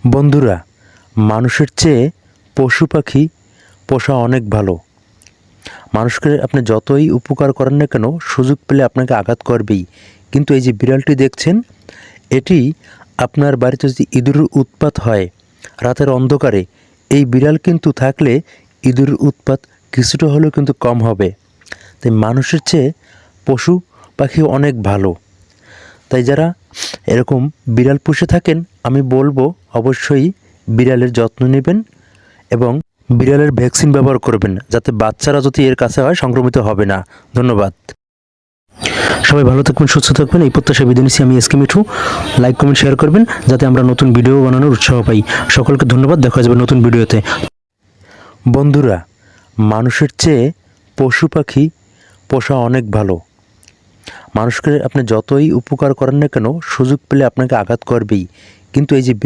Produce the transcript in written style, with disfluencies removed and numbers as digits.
বন্ধুরা, মানুষের চেয়ে পশু পাখি পোষা অনেক ভালো। মানুষকে আপনি যতই উপকার করেন না কেন, সুযোগ পেলে আপনাকে আঘাত করবেই। কিন্তু এই যে বিড়ালটি দেখছেন, এটি আপনার বাড়িতে যদি ইঁদুরের উৎপাত হয় রাতের অন্ধকারে, এই বিড়াল কিন্তু থাকলে ইঁদুরের উৎপাত কিছুটা হলেও কিন্তু কম হবে। তাই মানুষের চেয়ে পশু পাখি অনেক ভালো। তাই যারা এরকম বিড়াল পুষে থাকেন, আমি বলবো অবশ্যই বিড়ালের যত্ন নেবেন এবং বিড়ালের ভ্যাকসিন ব্যবহার করবেন, যাতে বাচ্চারা যদি এর কাছে হয় সংক্রমিত হবে না। ধন্যবাদ। সবাই ভালো থাকবেন, সুস্থ থাকবেন, এই প্রত্যাশা বিদায় নিচ্ছি। আমি SK Mithu. Like, comment, share করবেন যাতে আমরা নতুন ভিডিও বানানোর উৎসাহ পাই। সকলকে ধন্যবাদ। দেখা যাবে নতুন ভিডিওতে। বন্ধুরা, মানুষের চেয়ে পশু পাখি পোষা অনেক ভালো। মানুষকে আপনি যতই উপকার করেন না কেন, সুযোগ পেলে আপনাকে আঘাত করবেই। কিন্তু এই যে